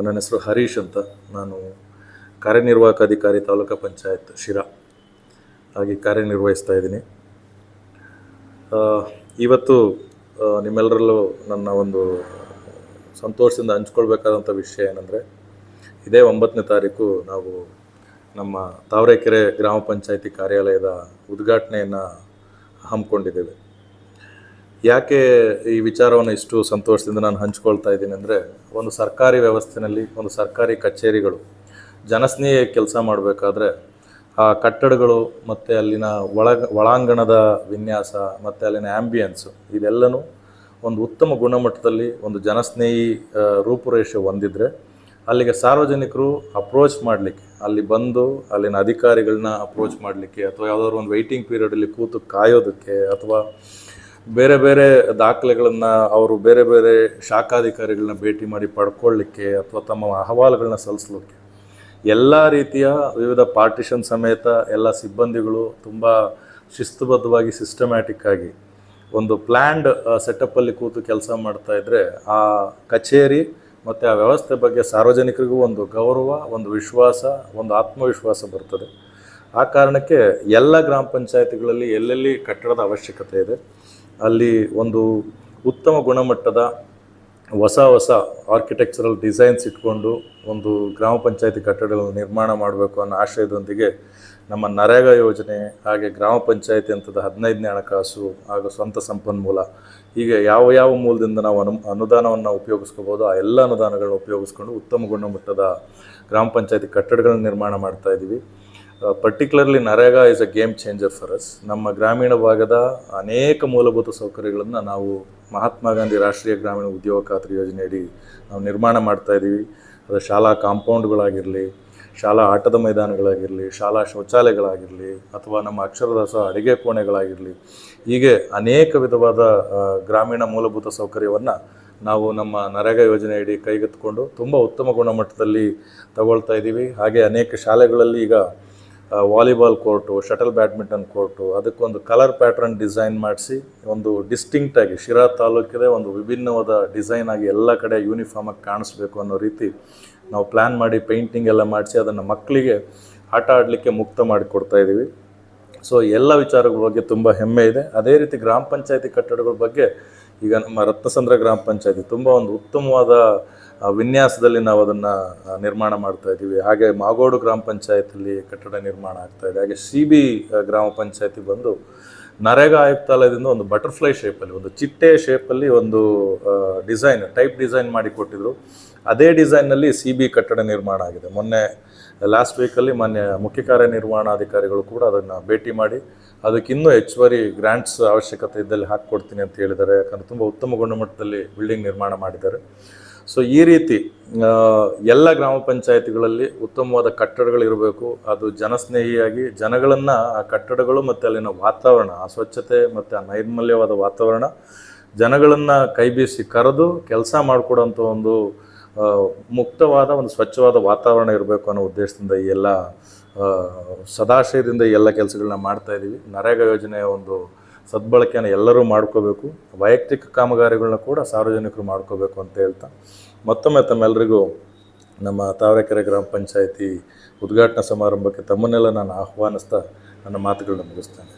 ನನ್ನ ಹೆಸರು ಹರೀಶ್ ಅಂತ. ನಾನು ಕಾರ್ಯನಿರ್ವಾಹಕ ಅಧಿಕಾರಿ ತಾಲೂಕು ಪಂಚಾಯತ್ ಶಿರಾ ಆಗಿ ಕಾರ್ಯನಿರ್ವಹಿಸ್ತಾ ಇದ್ದೀನಿ. ಇವತ್ತು ನಿಮ್ಮೆಲ್ಲರಲ್ಲೂ ನನ್ನ ಒಂದು ಸಂತೋಷದಿಂದ ಹಂಚ್ಕೊಳ್ಬೇಕಾದಂಥ ವಿಷಯ ಏನಂದರೆ, ಇದೇ 9ನೇ ತಾರೀಕು ನಾವು ನಮ್ಮ ತಾವರೆಕೆರೆ ಗ್ರಾಮ ಪಂಚಾಯತಿ ಕಾರ್ಯಾಲಯದ ಉದ್ಘಾಟನೆಯನ್ನು ಹಮ್ಮಿಕೊಂಡಿದ್ದೇವೆ. ಯಾಕೆ ಈ ವಿಚಾರವನ್ನು ಇಷ್ಟು ಸಂತೋಷದಿಂದ ನಾನು ಹಂಚ್ಕೊಳ್ತಾ ಇದ್ದೀನಿ ಅಂದರೆ, ಒಂದು ಸರ್ಕಾರಿ ವ್ಯವಸ್ಥೆಯಲ್ಲಿ ಒಂದು ಸರ್ಕಾರಿ ಕಚೇರಿಗಳು ಜನಸ್ನೇಹಿ ಕೆಲಸ ಮಾಡಬೇಕಾದ್ರೆ ಆ ಕಟ್ಟಡಗಳು ಮತ್ತು ಅಲ್ಲಿನ ಒಳಾಂಗಣದ ವಿನ್ಯಾಸ ಮತ್ತು ಅಲ್ಲಿನ ಆ್ಯಂಬಿಯನ್ಸು ಇದೆಲ್ಲನೂ ಒಂದು ಉತ್ತಮ ಗುಣಮಟ್ಟದಲ್ಲಿ ಒಂದು ಜನಸ್ನೇಹಿ ರೂಪುರೇಷೆ ಹೊಂದಿದ್ರೆ ಅಲ್ಲಿಗೆ ಸಾರ್ವಜನಿಕರು ಅಪ್ರೋಚ್ ಮಾಡಲಿಕ್ಕೆ, ಅಲ್ಲಿ ಬಂದು ಅಲ್ಲಿನ ಅಧಿಕಾರಿಗಳನ್ನ ಅಪ್ರೋಚ್ ಮಾಡಲಿಕ್ಕೆ, ಅಥವಾ ಯಾವುದಾದ್ರು ಒಂದು ವೆಯ್ಟಿಂಗ್ ಪೀರಿಯಡಲ್ಲಿ ಕೂತು ಕಾಯೋದಕ್ಕೆ, ಅಥವಾ ಬೇರೆ ಬೇರೆ ದಾಖಲೆಗಳನ್ನು ಅವರು ಬೇರೆ ಬೇರೆ ಶಾಖಾಧಿಕಾರಿಗಳನ್ನ ಭೇಟಿ ಮಾಡಿ ಪಡ್ಕೊಳ್ಳಿಕ್ಕೆ, ಅಥವಾ ತಮ್ಮ ಅಹವಾಲುಗಳನ್ನ ಸಲ್ಲಿಸಲಿಕ್ಕೆ ಎಲ್ಲ ರೀತಿಯ ವಿವಿಧ ಪಾರ್ಟಿಷನ್ ಸಮೇತ ಎಲ್ಲ ಸಿಬ್ಬಂದಿಗಳು ತುಂಬ ಶಿಸ್ತುಬದ್ಧವಾಗಿ ಸಿಸ್ಟಮ್ಯಾಟಿಕ್ ಆಗಿ ಒಂದು ಪ್ಲ್ಯಾಂಡ್ ಸೆಟಪ್ಪಲ್ಲಿ ಕೂತು ಕೆಲಸ ಮಾಡ್ತಾಯಿದ್ರೆ ಆ ಕಚೇರಿ ಮತ್ತು ಆ ವ್ಯವಸ್ಥೆ ಬಗ್ಗೆ ಸಾರ್ವಜನಿಕರಿಗೂ ಒಂದು ಗೌರವ, ಒಂದು ವಿಶ್ವಾಸ, ಒಂದು ಆತ್ಮವಿಶ್ವಾಸ ಬರ್ತದೆ. ಆ ಕಾರಣಕ್ಕೆ ಎಲ್ಲ ಗ್ರಾಮ ಪಂಚಾಯತಿಗಳಲ್ಲಿ ಎಲ್ಲೆಲ್ಲಿ ಕಟ್ಟಡದ ಅವಶ್ಯಕತೆ ಇದೆ ಅಲ್ಲಿ ಒಂದು ಉತ್ತಮ ಗುಣಮಟ್ಟದ ಹೊಸ ಆರ್ಕಿಟೆಕ್ಚರಲ್ ಡಿಸೈನ್ಸ್ ಇಟ್ಕೊಂಡು ಒಂದು ಗ್ರಾಮ ಪಂಚಾಯತಿ ಕಟ್ಟಡಗಳನ್ನು ನಿರ್ಮಾಣ ಮಾಡಬೇಕು ಅನ್ನೋ ಆಶಯದೊಂದಿಗೆ ನಮ್ಮ ನರೇಗಾ ಯೋಜನೆ, ಹಾಗೆ ಗ್ರಾಮ ಪಂಚಾಯತಿ ಹಂತದ 15ನೇ ಹಣಕಾಸು ಹಾಗೂ ಸ್ವಂತ ಸಂಪನ್ಮೂಲ, ಹೀಗೆ ಯಾವ ಮೂಲದಿಂದ ನಾವು ಅನುದಾನವನ್ನು ಉಪಯೋಗಿಸ್ಕೋಬೋದು ಆ ಎಲ್ಲ ಅನುದಾನಗಳನ್ನ ಉಪಯೋಗಿಸ್ಕೊಂಡು ಉತ್ತಮ ಗುಣಮಟ್ಟದ ಗ್ರಾಮ ಪಂಚಾಯತಿ ಕಟ್ಟಡಗಳನ್ನು ನಿರ್ಮಾಣ ಮಾಡ್ತಾ ಇದ್ದೀವಿ. Particularly NREGA is a game changer for us. ನಮ್ಮ ಗ್ರಾಮೀಣ ಭಾಗದ ಅನೇಕ ಮೂಲಭೂತ ಸೌಕರ್ಯಗಳನ್ನು ನಾವು ಮಹಾತ್ಮ ಗಾಂಧಿ ರಾಷ್ಟ್ರೀಯ ಗ್ರಾಮೀಣ ಉದ್ಯೋಗ ಖಾತ್ರಿ ಯೋಜನೆಯಡಿ ನಾವು ನಿರ್ಮಾಣ ಮಾಡ್ತಾಯಿದ್ದೀವಿ. ಅದು ಶಾಲಾ ಕಾಂಪೌಂಡ್ಗಳಾಗಿರಲಿ, ಶಾಲಾ ಆಟದ ಮೈದಾನಗಳಾಗಿರಲಿ, ಶಾಲಾ ಶೌಚಾಲಯಗಳಾಗಿರಲಿ, ಅಥವಾ ನಮ್ಮ ಅಕ್ಷರದಾಸ ಅಡುಗೆ ಕೋಣೆಗಳಾಗಿರಲಿ, ಹೀಗೆ ಅನೇಕ ವಿಧವಾದ ಗ್ರಾಮೀಣ ಮೂಲಭೂತ ಸೌಕರ್ಯವನ್ನು ನಾವು ನಮ್ಮ ನರೇಗಾ ಯೋಜನೆಯಡಿ ಕೈಗೆತ್ತಿಕೊಂಡು ತುಂಬ ಉತ್ತಮ ಗುಣಮಟ್ಟದಲ್ಲಿ ತಗೊಳ್ತಾ ಇದ್ದೀವಿ. ಹಾಗೆ ಅನೇಕ ಶಾಲೆಗಳಲ್ಲಿ ಈಗ volleyball court, shuttle badminton court, ಅದಕ್ಕೊಂದು ಕಲರ್ ಪ್ಯಾಟ್ರನ್ ಡಿಸೈನ್ ಮಾಡಿಸಿ ಒಂದು ಡಿಸ್ಟಿಂಕ್ಟಾಗಿ ಶಿರಾ ತಾಲೂಕಿದೆ ಒಂದು ವಿಭಿನ್ನವಾದ ಡಿಸೈನ್ ಆಗಿ ಎಲ್ಲ ಕಡೆ ಯೂನಿಫಾರ್ಮಾಗಿ ಕಾಣಿಸ್ಬೇಕು ಅನ್ನೋ ರೀತಿ ನಾವು ಪ್ಲ್ಯಾನ್ ಮಾಡಿ ಪೇಂಟಿಂಗ್ ಎಲ್ಲ ಮಾಡಿಸಿ ಅದನ್ನು ಮಕ್ಕಳಿಗೆ ಆಟ ಆಡಲಿಕ್ಕೆ ಮುಕ್ತ ಮಾಡಿಕೊಡ್ತಾ ಇದ್ದೀವಿ. ಸೊ ಎಲ್ಲ ವಿಚಾರಗಳ ಬಗ್ಗೆ ತುಂಬ ಹೆಮ್ಮೆ ಇದೆ. ಅದೇ ರೀತಿ ಗ್ರಾಮ ಪಂಚಾಯತಿ ಕಟ್ಟಡಗಳ ಬಗ್ಗೆ ಈಗ ನಮ್ಮ ರತ್ನಸಂದ್ರ ಗ್ರಾಮ ಪಂಚಾಯತಿ ತುಂಬ ಒಂದು ಉತ್ತಮವಾದ ವಿನ್ಯಾಸದಲ್ಲಿ ನಾವು ಅದನ್ನು ನಿರ್ಮಾಣ ಮಾಡ್ತಾ ಇದ್ದೀವಿ. ಹಾಗೆ ಮಾಗೋಡು ಗ್ರಾಮ ಪಂಚಾಯತಿಯಲ್ಲಿ ಕಟ್ಟಡ ನಿರ್ಮಾಣ ಆಗ್ತಾಯಿದೆ. ಹಾಗೆ CB ಗ್ರಾಮ ಪಂಚಾಯತಿ ಬಂದು ನರೇಗಾ ಆಯುಕ್ತಾಲಯದಿಂದ ಒಂದು ಬಟರ್ಫ್ಲೈ ಶೇಪಲ್ಲಿ, ಒಂದು ಚಿಟ್ಟೆ ಶೇಪಲ್ಲಿ ಒಂದು ಟೈಪ್ ಡಿಸೈನ್ ಮಾಡಿ ಕೊಟ್ಟಿದ್ರು. ಅದೇ ಡಿಸೈನ್ನಲ್ಲಿ CB ಕಟ್ಟಡ ನಿರ್ಮಾಣ ಆಗಿದೆ. ಲಾಸ್ಟ್ ವೀಕಲ್ಲಿ ಮುಖ್ಯ ಕಾರ್ಯನಿರ್ವಹಣಾಧಿಕಾರಿಗಳು ಕೂಡ ಅದನ್ನು ಭೇಟಿ ಮಾಡಿ ಅದಕ್ಕಿನ್ನೂ ಹೆಚ್ಚುವರಿ ಗ್ರ್ಯಾಂಟ್ಸ್ ಅವಶ್ಯಕತೆ ಇದ್ದಲ್ಲಿ ಹಾಕ್ಕೊಡ್ತೀನಿ ಅಂತ ಹೇಳಿದ್ದಾರೆ. ಯಾಕಂದರೆ ತುಂಬ ಉತ್ತಮ ಗುಣಮಟ್ಟದಲ್ಲಿ ಬಿಲ್ಡಿಂಗ್ ನಿರ್ಮಾಣ ಮಾಡಿದ್ದಾರೆ. ಸೊ ಈ ರೀತಿ ಎಲ್ಲ ಗ್ರಾಮ ಪಂಚಾಯತಿಗಳಲ್ಲಿ ಉತ್ತಮವಾದ ಕಟ್ಟಡಗಳಿರಬೇಕು. ಅದು ಜನಸ್ನೇಹಿಯಾಗಿ ಜನಗಳನ್ನು ಆ ಕಟ್ಟಡಗಳು ಮತ್ತು ಅಲ್ಲಿನ ವಾತಾವರಣ, ಆ ಸ್ವಚ್ಛತೆ ಮತ್ತು ಆ ನೈರ್ಮಲ್ಯವಾದ ವಾತಾವರಣ ಜನಗಳನ್ನು ಕೈ ಬೀಸಿ ಕರೆದು ಕೆಲಸ ಮಾಡಿಕೊಡೋಂಥ ಒಂದು ಮುಕ್ತವಾದ ಒಂದು ಸ್ವಚ್ಛವಾದ ವಾತಾವರಣ ಇರಬೇಕು ಅನ್ನೋ ಉದ್ದೇಶದಿಂದ ಈ ಎಲ್ಲ ಸದಾಶಯದಿಂದ ಈ ಎಲ್ಲ ಕೆಲಸಗಳನ್ನ ಮಾಡ್ತಾಯಿದ್ದೀವಿ. ನರೇಗಾ ಯೋಜನೆಯ ಒಂದು ಸದ್ಬಳಕೆಯನ್ನು ಎಲ್ಲರೂ ಮಾಡ್ಕೋಬೇಕು, ವೈಯಕ್ತಿಕ ಕಾಮಗಾರಿಗಳನ್ನ ಕೂಡ ಸಾರ್ವಜನಿಕರು ಮಾಡ್ಕೋಬೇಕು ಅಂತ ಹೇಳ್ತಾ ಮತ್ತೊಮ್ಮೆ ತಮ್ಮೆಲ್ಲರಿಗೂ ನಮ್ಮ ತಾವರೆಕೆರೆ ಗ್ರಾಮ ಪಂಚಾಯತಿ ಉದ್ಘಾಟನಾ ಸಮಾರಂಭಕ್ಕೆ ತಮ್ಮನ್ನೆಲ್ಲ ನಾನು ಆಹ್ವಾನಿಸ್ತಾ ನನ್ನ ಮಾತುಗಳನ್ನ ಮುಗಿಸ್ತೇನೆ.